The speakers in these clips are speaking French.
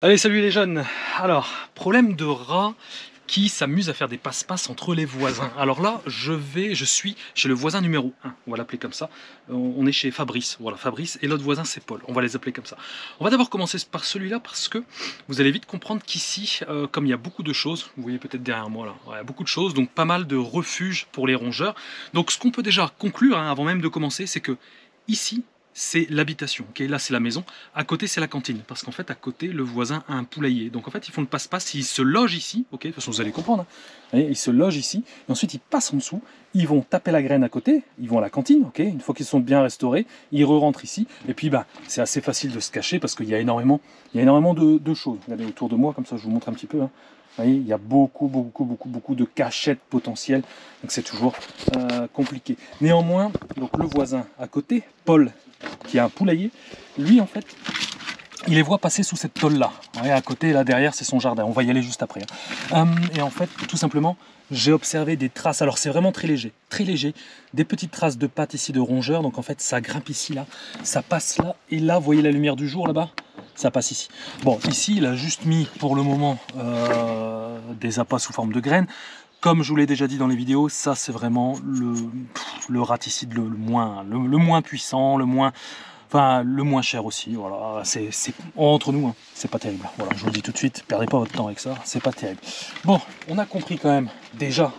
Allez, salut les jeunes. Alors, problème de rat qui s'amuse à faire des passe-passe entre les voisins. Alors là, je suis chez le voisin numéro 1, on va l'appeler comme ça. On est chez Fabrice, voilà, Fabrice, et l'autre voisin c'est Paul, on va les appeler comme ça. On va d'abord commencer par celui-là parce que vous allez vite comprendre qu'ici, comme il y a beaucoup de choses, vous voyez peut-être derrière moi là, il y a beaucoup de choses, donc pas mal de refuges pour les rongeurs. Donc ce qu'on peut déjà conclure, avant même de commencer, c'est que ici, c'est l'habitation, ok, là c'est la maison, à côté c'est la cantine, parce qu'en fait à côté le voisin a un poulailler, donc en fait ils font le passe-passe, ils se logent ici, ok, de toute façon vous allez comprendre, hein. Voyez, ils se logent ici, et ensuite ils passent en dessous, ils vont taper la graine à côté, ils vont à la cantine, ok, une fois qu'ils sont bien restaurés, ils re-rentrent ici, et puis c'est assez facile de se cacher, parce qu'il y a énormément de choses. Regardez autour de moi, comme ça je vous montre un petit peu, hein. Vous voyez, il y a beaucoup de cachettes potentielles, donc c'est toujours compliqué. Néanmoins, donc le voisin à côté, Paul, qui a un poulailler, lui en fait, il les voit passer sous cette tôle là. Ouais, à côté, là derrière, c'est son jardin. On va y aller juste après, hein. Et en fait, tout simplement, j'ai observé des traces. Alors c'est vraiment très léger, des petites traces de pattes ici de rongeurs. Donc en fait, ça grimpe ici là, ça passe là, et là, vous voyez la lumière du jour là-bas, ça passe ici. Bon, ici, il a juste mis pour le moment des appâts sous forme de graines. Comme je vous l'ai déjà dit dans les vidéos, ça c'est vraiment le raticide le moins puissant, le moins cher aussi. Voilà, c'est entre nous, hein, c'est pas terrible. Voilà, je vous le dis tout de suite, perdez pas votre temps avec ça, c'est pas terrible. Bon, on a compris quand même déjà.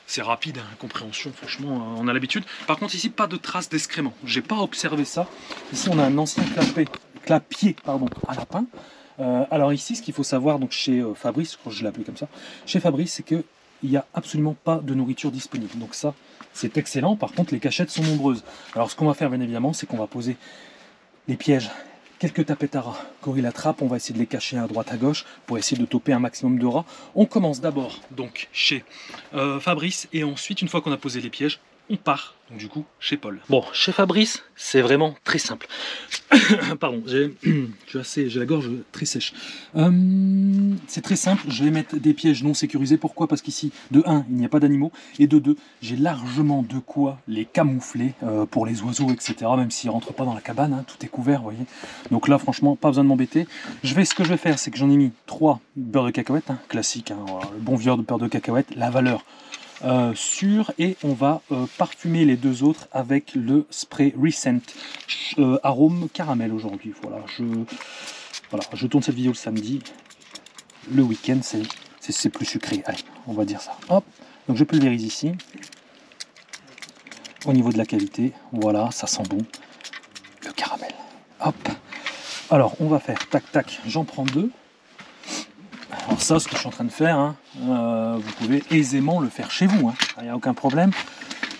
C'est rapide, hein, compréhension, franchement, on a l'habitude. Par contre, ici, pas de traces d'excréments. J'ai pas observé ça. Ici, on a un ancien clapier à lapin. Alors ici, ce qu'il faut savoir, donc chez Fabrice, je l'ai appelé comme ça, chez Fabrice, c'est que il n'y a absolument pas de nourriture disponible. Donc ça, c'est excellent. Par contre, les cachettes sont nombreuses. Alors ce qu'on va faire, bien évidemment, c'est qu'on va poser les pièges, quelques tapettes à rats. Quand il attrape, on va essayer de les cacher à droite à gauche pour essayer de toper un maximum de rats. On commence d'abord donc chez Fabrice, et ensuite, une fois qu'on a posé les pièges, on part donc du coup chez Paul. Bon, chez Fabrice, c'est vraiment très simple. Pardon, j'ai la gorge très sèche. C'est très simple, je vais mettre des pièges non sécurisés. Pourquoi? Parce qu'ici, de 1, il n'y a pas d'animaux, et de 2, j'ai largement de quoi les camoufler pour les oiseaux, etc. Même s'ils ne rentrent pas dans la cabane, hein, tout est couvert, vous voyez. Donc là, franchement, pas besoin de m'embêter. Ce que je vais faire, c'est que j'en ai mis 3 beurre de cacahuète, hein, classique, hein, voilà, le bon vieux beurre de cacahuète, la valeur sûre, et on va parfumer les 2 autres avec le spray Recent arôme caramel aujourd'hui. Voilà, je tourne cette vidéo le samedi, le week-end c'est plus sucré, allez, on va dire ça. Hop, donc je pulvérise ici au niveau de la cavité, voilà, ça sent bon le caramel. Hop, alors on va faire tac tac, j'en prends 2. Alors ça, ce que je suis en train de faire, hein, vous pouvez aisément le faire chez vous, hein, il n'y a aucun problème.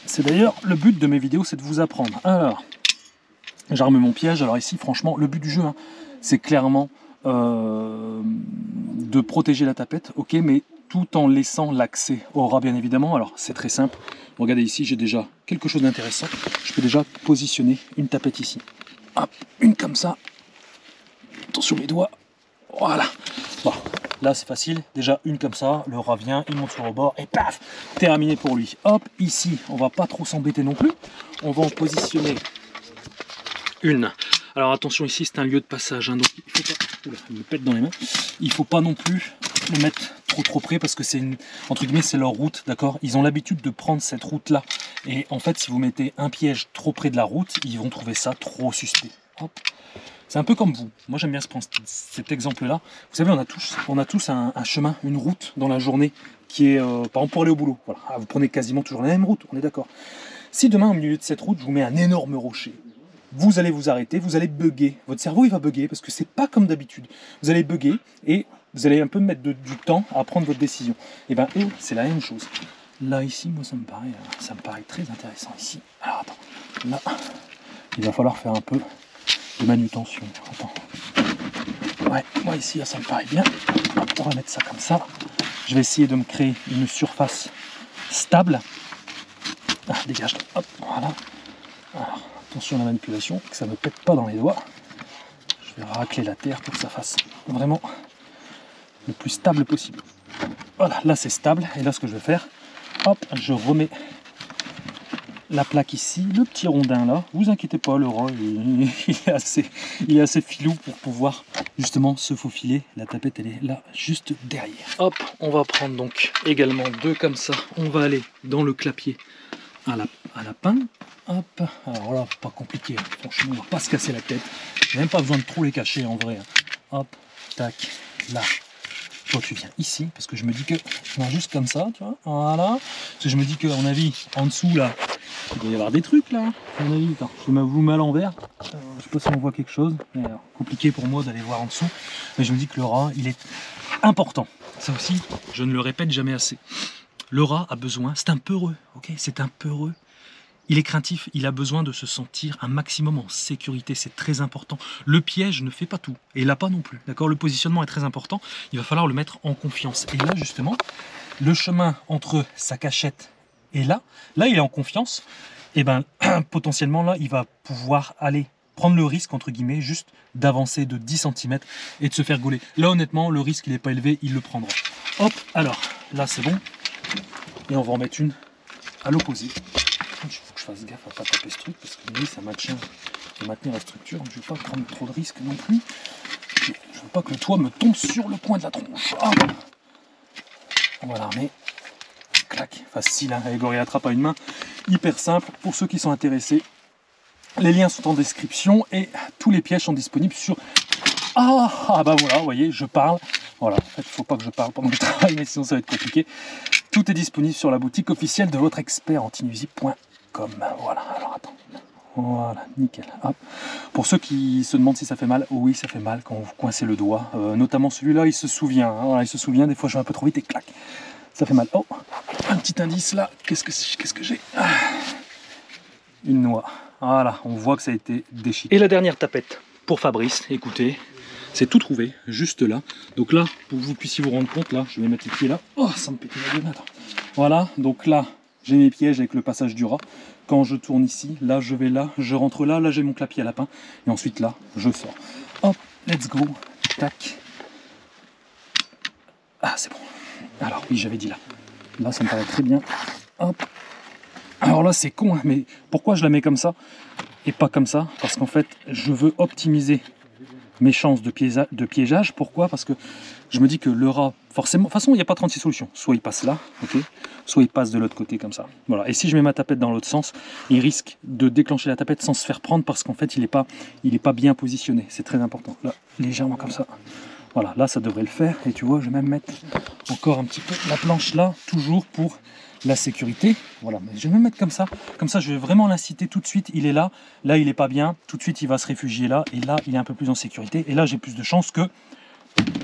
C'est d'ailleurs le but de mes vidéos, c'est de vous apprendre. Alors, j'arme mon piège. Alors ici, franchement, le but du jeu, hein, c'est clairement de protéger la tapette, ok, mais tout en laissant l'accès au rat, bien évidemment. Alors, c'est très simple. Regardez ici, j'ai déjà quelque chose d'intéressant. Je peux déjà positionner une tapette ici. Hop, une comme ça. Attention mes doigts. Voilà. Bon, là c'est facile, déjà une comme ça, le rat vient, il monte sur le bord et paf, terminé pour lui. Hop, ici, on va pas trop s'embêter non plus, on va en positionner une. Alors attention, ici c'est un lieu de passage, hein, donc il faut pas... Oula, il me pète dans les mains. Il faut pas non plus le mettre trop près parce que c'est entre guillemets c'est leur route, d'accord. Ils ont l'habitude de prendre cette route là, et en fait si vous mettez un piège trop près de la route, ils vont trouver ça trop suspect. Hop. C'est un peu comme vous. Moi, j'aime bien cet exemple-là. Vous savez, on a tous un chemin, une route dans la journée qui est, par exemple, pour aller au boulot. Voilà. Vous prenez quasiment toujours la même route, on est d'accord. Si demain, au milieu de cette route, je vous mets un énorme rocher, vous allez vous arrêter, vous allez bugger. Votre cerveau, il va bugger parce que c'est pas comme d'habitude. Vous allez bugger et vous allez un peu mettre du temps à prendre votre décision. Et bien, eux, c'est la même chose. Là, ici, moi, ça me paraît très intéressant ici. Alors, attends. Là, il va falloir faire un peu de manutention. Attends. Ouais, moi ici, là, ça me paraît bien. Hop, on va mettre ça comme ça. Je vais essayer de me créer une surface stable. Ah, dégage. Hop, voilà. Alors, attention à la manipulation, que ça ne me pète pas dans les doigts. Je vais racler la terre pour que ça fasse vraiment le plus stable possible. Voilà, là c'est stable. Et là, ce que je vais faire, hop, je remets la plaque ici, le petit rondin là, vous inquiétez pas, le rat il est assez filou pour pouvoir justement se faufiler. La tapette elle est là juste derrière. Hop, on va prendre donc également deux comme ça, on va aller dans le clapier à lapin. Hop, alors là pas compliqué, franchement on va pas se casser la tête, j'ai même pas besoin de trop les cacher en vrai. Hop, tac, là. Toi tu viens ici, parce que je me dis que, non, juste comme ça, tu vois, voilà, parce que je me dis que à mon avis, en dessous là, il doit y avoir des trucs là, à mon avis, attends, je vous mets à l'envers, je sais pas si on voit quelque chose, mais alors, compliqué pour moi d'aller voir en dessous, mais je me dis que le rat, il est important, ça aussi, je ne le répète jamais assez, le rat a besoin, c'est un peureux, ok, c'est un peureux. Il est craintif, il a besoin de se sentir un maximum en sécurité, c'est très important. Le piège ne fait pas tout, et là pas non plus, d'accord? Le positionnement est très important, il va falloir le mettre en confiance. Et là justement, le chemin entre sa cachette et là il est en confiance, et ben potentiellement là, il va pouvoir aller prendre le risque, entre guillemets, juste d'avancer de 10 cm et de se faire gauler. Là honnêtement, le risque il n'est pas élevé, il le prendra. Hop, alors, là c'est bon, et on va en mettre une à l'opposé. Il faut que je fasse gaffe à pas taper ce truc parce que lui ça maintient la structure, donc je ne vais pas prendre trop de risques non plus. Je ne veux pas que le toit me tombe sur le coin de la tronche. Ah, voilà, mais clac, facile, hein, avec Gorilla Trap à une main, hyper simple pour ceux qui sont intéressés. Les liens sont en description et tous les pièges sont disponibles sur... Ah bah voilà, vous voyez, je parle. Voilà, en fait, il ne faut pas que je parle pendant le travail, mais sinon ça va être compliqué. Tout est disponible sur la boutique officielle de votre expert antinuisible.com. Voilà, alors attends. Voilà, nickel. Hop. Pour ceux qui se demandent si ça fait mal, oui, ça fait mal quand vous coincez le doigt. Notamment celui-là, il se souvient. Hein, voilà, il se souvient, des fois je vais un peu trop vite et clac. Ça fait mal. Oh, un petit indice là. Qu'est-ce que j'ai? Une noix. Voilà, on voit que ça a été déchiqueté. Et la dernière tapette pour Fabrice, écoutez. C'est tout trouvé, juste là. Donc là, pour que vous puissiez vous rendre compte, là, je vais mettre les pieds là. Oh, ça me pète la gueule, attends. Voilà, donc là, j'ai mes pièges avec le passage du rat. Quand je tourne ici, là, je vais là, je rentre là, là, j'ai mon clapier à lapin. Et ensuite, là, je sors. Hop, let's go. Tac. Ah, c'est bon. Alors, oui, j'avais dit là. Là, ça me paraît très bien. Hop. Alors là, c'est con, hein, mais pourquoi je la mets comme ça et pas comme ça? Parce qu'en fait, je veux optimiser mes chances de piégeage. Pourquoi? Parce que je me dis que le rat, forcément, de toute façon, il n'y a pas 36 solutions. Soit il passe là, ok, soit il passe de l'autre côté comme ça. Voilà. Et si je mets ma tapette dans l'autre sens, il risque de déclencher la tapette sans se faire prendre parce qu'en fait, il n'est pas bien positionné. C'est très important. Là, légèrement comme ça. Voilà, là, ça devrait le faire. Et tu vois, je vais même mettre encore un petit peu la planche là, toujours pour la sécurité. Voilà, mais je vais me mettre comme ça, je vais vraiment l'inciter tout de suite. Il est là, là il est pas bien, tout de suite il va se réfugier là, et là il est un peu plus en sécurité, et là j'ai plus de chances que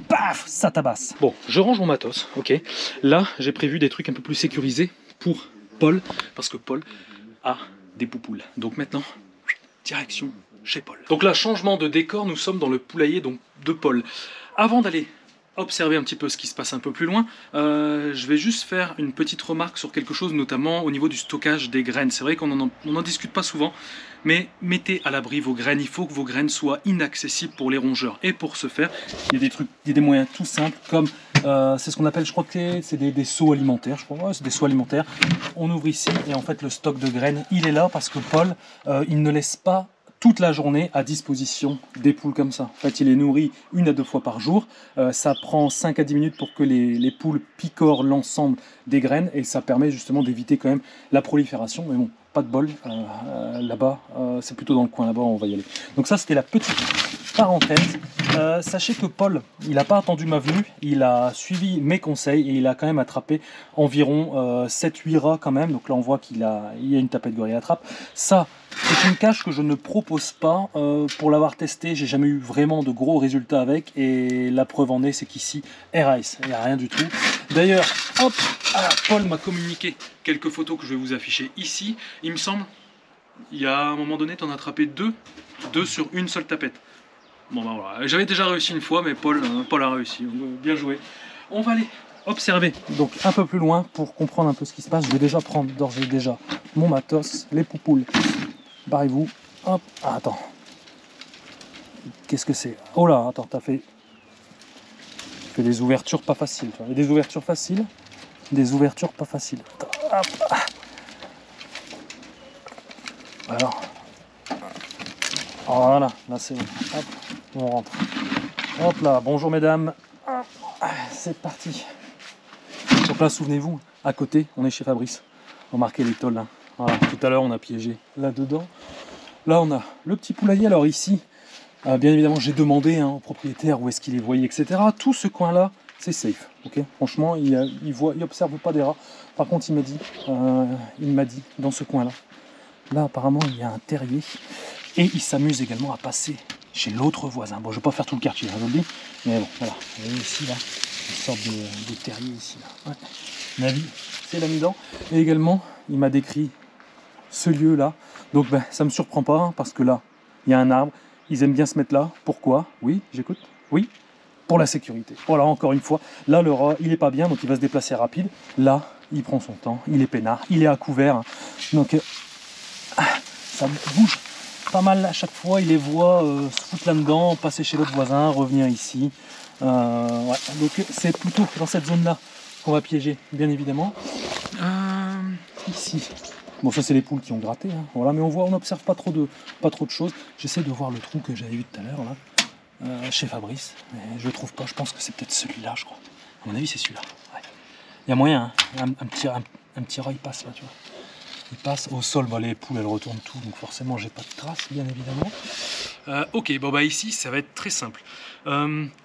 paf, ça tabasse. Bon, je range mon matos, ok. Là j'ai prévu des trucs un peu plus sécurisés pour Paul, parce que Paul a des poupoules. Donc maintenant, direction chez Paul. Donc là, changement de décor, nous sommes dans le poulailler donc, de Paul. Avant d'aller observer un petit peu ce qui se passe un peu plus loin, je vais juste faire une petite remarque sur quelque chose, notamment au niveau du stockage des graines. C'est vrai qu'on n'en discute pas souvent, mais mettez à l'abri vos graines. Il faut que vos graines soient inaccessibles pour les rongeurs. Et pour ce faire, il y a des trucs, il y a des moyens tout simples, comme c'est ce qu'on appelle, je crois que c'est des seaux alimentaires, je crois, ouais, c'est des seaux alimentaires. On ouvre ici et en fait le stock de graines, il est là parce que Paul, il ne laisse pas toute la journée à disposition des poules comme ça. En fait, il les nourrit 1 à 2 fois par jour. Ça prend 5 à 10 minutes pour que les poules picorent l'ensemble des graines et ça permet justement d'éviter quand même la prolifération. Mais bon, pas de bol. Là-bas, c'est plutôt dans le coin là-bas, on va y aller. Donc ça, c'était la petite parenthèse. Sachez que Paul, il n'a pas attendu ma venue, il a suivi mes conseils et il a quand même attrapé environ 7-8 rats quand même. Donc là, on voit qu'il y a une tapette Gorilla Trap. Ça, c'est une cache que je ne propose pas. Pour l'avoir testé, j'ai jamais eu vraiment de gros résultats avec. Et la preuve en est, c'est qu'ici, RAS, il n'y a rien du tout. D'ailleurs, hop, Paul m'a communiqué quelques photos que je vais vous afficher ici. Il me semble, il y a un moment donné, tu en as attrapé deux sur une seule tapette. Bon bah voilà, j'avais déjà réussi une fois, mais Paul a réussi. Bien joué. On va aller observer donc un peu plus loin pour comprendre un peu ce qui se passe. Je vais déjà prendre d'ores et déjà mon matos, les poupoules. Barrez-vous. Hop. Ah, attends. Qu'est-ce que c'est? Oh là, attends, t'as fait des ouvertures pas faciles. Il y a des ouvertures faciles, des ouvertures pas faciles. Attends, hop. Voilà, là c'est bon. Hop, on rentre. Hop là, bonjour mesdames. C'est parti. Donc là, souvenez-vous, à côté, on est chez Fabrice. Remarquez les tôles là. Voilà, tout à l'heure, on a piégé là-dedans. Là, on a le petit poulailler. Alors ici, bien évidemment, j'ai demandé au propriétaire où est-ce qu'il les voyait, etc. Tout ce coin-là, c'est safe. Ok, franchement, il observe pas des rats. Par contre, il m'a dit, dans ce coin-là, là, apparemment, il y a un terrier. Et il s'amuse également à passer chez l'autre voisin. Bon, je ne vais pas faire tout le quartier, je vous le dis. Mais bon, voilà. Vous voyez ici, là, une sorte de terrier ici. Là. Ouais. Navi, c'est l'ami-dent. Et également, il m'a décrit ce lieu-là. Donc, ben, ça ne me surprend pas, hein, parce que là, il y a un arbre. Ils aiment bien se mettre là. Pourquoi? Oui, j'écoute. Oui, pour la sécurité. Voilà, encore une fois. Là, le rat, il n'est pas bien, donc il va se déplacer rapide. Là, il prend son temps. Il est peinard. Il est à couvert. Hein. Donc, ça bouge pas mal à chaque fois. Il les voit se foutre là-dedans, passer chez l'autre voisin, revenir ici. Ouais. Donc, c'est plutôt dans cette zone-là qu'on va piéger, bien évidemment. Ici. Bon, ça c'est les poules qui ont gratté, hein. Voilà, mais on n'observe pas trop de choses. J'essaie de voir le trou que j'avais vu tout à l'heure là, chez Fabrice, mais je le trouve pas. Je pense que c'est peut-être celui-là, je crois. À mon avis, c'est celui-là. Ouais. Il y a moyen, hein. Un petit rat il passe là, tu vois. Il passe au sol. Bah, les poules elles retournent tout, donc forcément j'ai pas de traces, bien évidemment. Ok, bon bah ici ça va être très simple.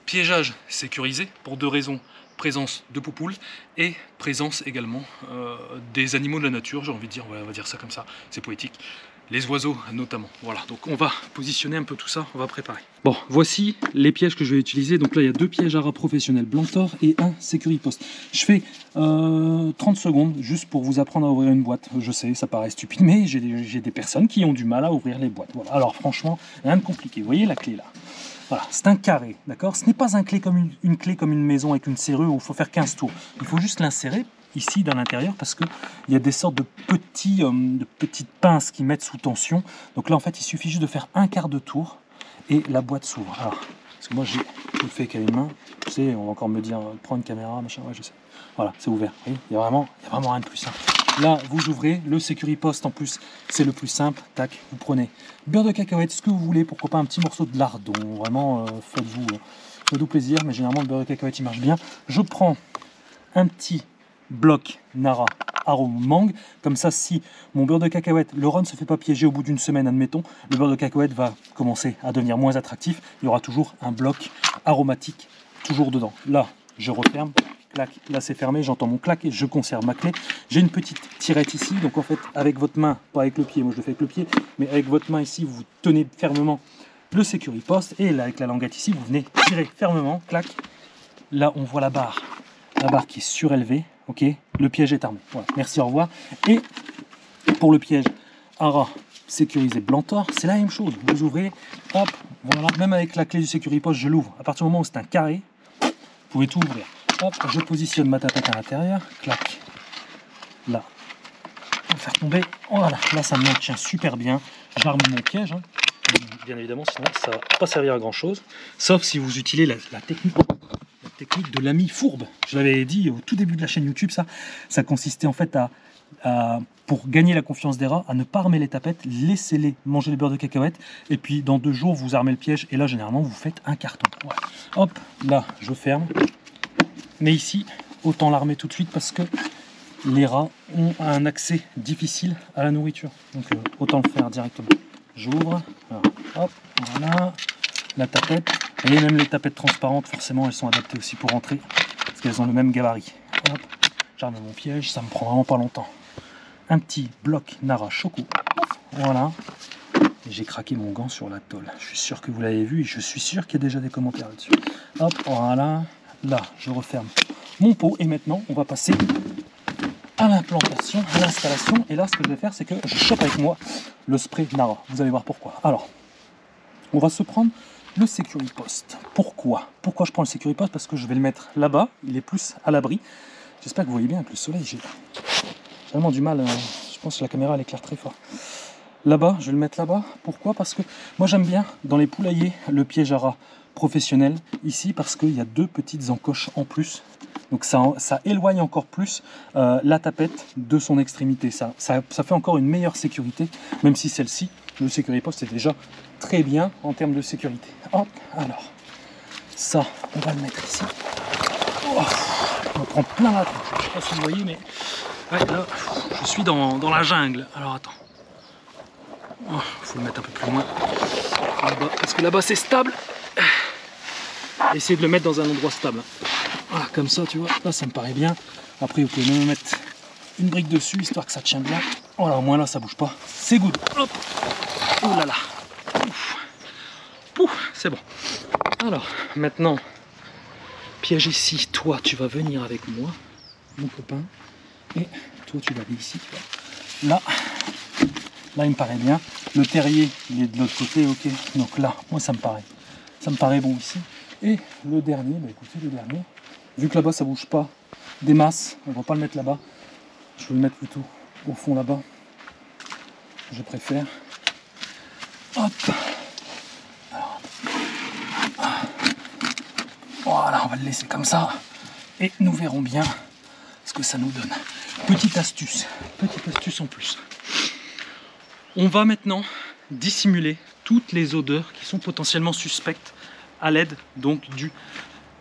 Piégeage sécurisé pour deux raisons. Présence de poupoules et présence également des animaux de la nature, j'ai envie de dire, on va dire ça comme ça, c'est poétique, les oiseaux notamment. Voilà, donc on va positionner un peu tout ça, on va préparer. Bon, voici les pièges que je vais utiliser. Donc là, il y a deux pièges à rat professionnels Blantor et un Securipost. Je fais 30 secondes juste pour vous apprendre à ouvrir une boîte. Je sais, ça paraît stupide, mais j'ai des personnes qui ont du mal à ouvrir les boîtes. Voilà. Alors franchement, rien de compliqué. Vous voyez la clé là? Voilà, c'est un carré, d'accord? Ce n'est pas une clé comme une maison avec une serrure où il faut faire 15 tours. Il faut juste l'insérer ici dans l'intérieur parce qu'il y a des sortes de petites pinces qui mettent sous tension. Donc là, en fait, il suffit juste de faire un quart de tour et la boîte s'ouvre. Alors, parce que moi, je le fais qu'à une main. Tu sais, on va encore me dire, prends une caméra, machin, ouais, je sais. Voilà, c'est ouvert. Il y a vraiment rien de plus simple. Là, vous ouvrez, le Securipost en plus, c'est le plus simple. Tac, vous prenez beurre de cacahuète, ce que vous voulez, pourquoi pas un petit morceau de lardon. Vraiment, faites-vous plaisir, mais généralement le beurre de cacahuète il marche bien. Je prends un petit bloc Nara arôme mangue, comme ça si mon beurre de cacahuète, le rat ne se fait pas piéger au bout d'une semaine, admettons, le beurre de cacahuète va commencer à devenir moins attractif, il y aura toujours un bloc aromatique toujours dedans. Là, je referme. Clac, là c'est fermé, j'entends mon clac et je conserve ma clé. J'ai une petite tirette ici, donc en fait avec votre main, pas avec le pied, moi je le fais avec le pied, mais avec votre main ici, vous tenez fermement le Securipost et là avec la languette ici, vous venez tirer fermement, clac. Là on voit la barre qui est surélevée, ok. Le piège est armé. Voilà, merci, au revoir. Et pour le piège à rat sécurisé Blantor, c'est la même chose. Vous ouvrez, hop, voilà, même avec la clé du Securipost, je l'ouvre. À partir du moment où c'est un carré, vous pouvez tout ouvrir. Hop, je positionne ma tapette à l'intérieur, clac, là, on va faire tomber, voilà, là ça me tient super bien, j'arme mon piège, hein. Bien évidemment, sinon ça va pas servir à grand chose, sauf si vous utilisez la technique de l'ami fourbe. Je l'avais dit au tout début de la chaîne YouTube, ça consistait en fait pour gagner la confiance des rats, à ne pas armer les tapettes, laissez-les manger le beurre de cacahuète, et puis dans 2 jours, vous armez le piège, et là, généralement, vous faites un carton. Voilà. Hop, là, je ferme. Mais ici, autant l'armer tout de suite parce que les rats ont un accès difficile à la nourriture. Donc autant le faire directement. J'ouvre, hop, voilà, la tapette. Et même les tapettes transparentes, forcément, elles sont adaptées aussi pour rentrer parce qu'elles ont le même gabarit. Hop, j'arme mon piège, ça me prend vraiment pas longtemps. Un petit bloc Nara Choco, voilà. Et j'ai craqué mon gant sur la tôle. Je suis sûr que vous l'avez vu et je suis sûr qu'il y a déjà des commentaires là-dessus. Hop, voilà. Là, je referme mon pot et maintenant, on va passer à l'implantation, à l'installation. Et là, ce que je vais faire, c'est que je chope avec moi le spray Nara. Vous allez voir pourquoi. Alors, on va se prendre le Securipost. Pourquoi je prends le Securipost? Parce que je vais le mettre là-bas. Il est plus à l'abri. J'espère que vous voyez bien avec le soleil. J'ai vraiment du mal. Je pense que la caméra, elle éclaire très fort. Là-bas, je vais le mettre là-bas. Pourquoi? Parce que moi, j'aime bien dans les poulaillers le piège à rat professionnel ici parce qu'il y a 2 petites encoches en plus, donc ça éloigne encore plus la tapette de son extrémité, ça fait encore une meilleure sécurité, même si celle-ci le Securipost c'est déjà très bien en termes de sécurité. Hop, alors, ça, on va le mettre ici. Oh, on va prendre plein la tronche. Je sais pas si vous voyez, mais ouais, là, je suis dans la jungle. Alors attends. Oh, faut le mettre un peu plus loin. Là-bas, parce que là-bas c'est stable. Essayez de le mettre dans un endroit stable. Voilà, comme ça, tu vois. Là, ça me paraît bien. Après, vous pouvez même mettre une brique dessus, histoire que ça tienne bien. Voilà, au moins là, ça bouge pas. C'est good. Hop. Oh là là. Pouf. Pouf, c'est bon. Alors, maintenant, piège ici. Toi, tu vas venir avec moi, mon copain. Et toi, tu vas aller ici. Tu vois. Là, il me paraît bien. Le terrier, il est de l'autre côté, ok. Donc là, moi, ça me paraît bon ici. Et le dernier, bah écoutez, le dernier, vu que là-bas ça bouge pas des masses, on va pas le mettre là-bas. Je vais le mettre plutôt au fond là-bas. Je préfère. Hop. Alors, voilà, on va le laisser comme ça. Et nous verrons bien ce que ça nous donne. Petite astuce en plus. On va maintenant dissimuler toutes les odeurs qui sont potentiellement suspectes à l'aide donc du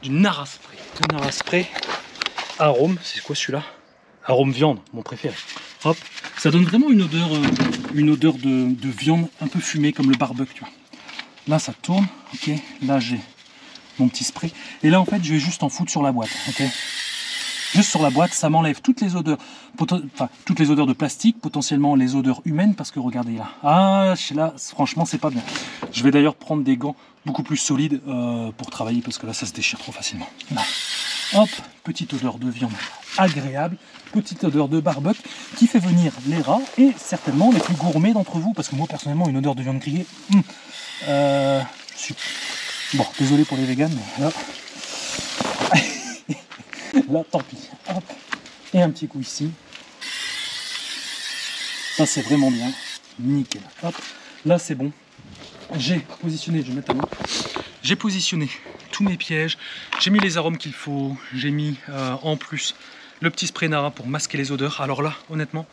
Nara Spray. Le Nara Spray arôme, c'est quoi celui-là? Arôme viande, mon préféré. Hop, ça donne vraiment une odeur de viande un peu fumée comme le barbecue, tu vois. Là ça tourne, ok. Là j'ai mon petit spray. Et là en fait je vais juste en foutre sur la boîte, ok. Juste sur la boîte, ça m'enlève toutes les odeurs, toutes les odeurs de plastique, potentiellement les odeurs humaines, parce que regardez là, là franchement c'est pas bien. Je vais d'ailleurs prendre des gants beaucoup plus solides pour travailler, parce que là ça se déchire trop facilement. Là. Hop, petite odeur de viande agréable, petite odeur de barbecue qui fait venir les rats et certainement les plus gourmets d'entre vous, parce que moi personnellement une odeur de viande grillée, je suis... Bon, désolé pour les véganes, mais là... Là, tant pis. Hop. Et un petit coup ici. Ça, c'est vraiment bien. Nickel. Hop. Là, c'est bon. J'ai positionné, je vais mettre à moi. J'ai positionné tous mes pièges. J'ai mis les arômes qu'il faut. J'ai mis en plus le petit spray Nara pour masquer les odeurs. Alors là, honnêtement,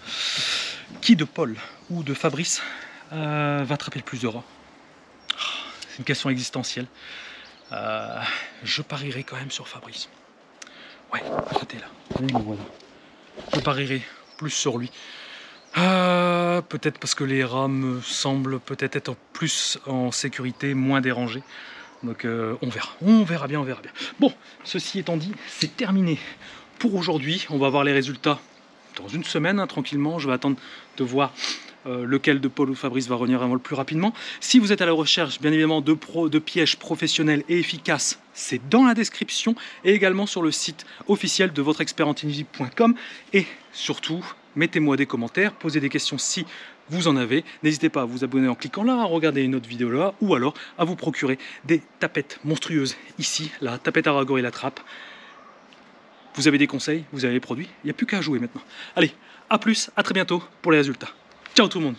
qui de Paul ou de Fabrice va attraper le plus de rats? C'est une question existentielle. Je parierai quand même sur Fabrice. Ouais, c'était là. Oui, le voilà. Je parierai plus sur lui. Peut-être parce que les rats me semblent peut-être être plus en sécurité, moins dérangés. Donc on verra. On verra bien. Bon, ceci étant dit, c'est terminé pour aujourd'hui. On va voir les résultats dans une semaine, hein, tranquillement. Je vais attendre de voir lequel de Paul ou Fabrice va revenir vraiment le plus rapidement. Si vous êtes à la recherche, bien évidemment, de pièges professionnels et efficaces, c'est dans la description et également sur le site officiel de votreexpertantivisib.com. Et surtout, mettez-moi des commentaires, posez des questions si vous en avez. N'hésitez pas à vous abonner en cliquant là, à regarder une autre vidéo là, ou alors à vous procurer des tapettes monstrueuses ici, la tapette Aragorilla la trappe. Vous avez des conseils, vous avez les produits, il n'y a plus qu'à jouer maintenant. Allez, à plus, à très bientôt pour les résultats. Ciao tout le monde!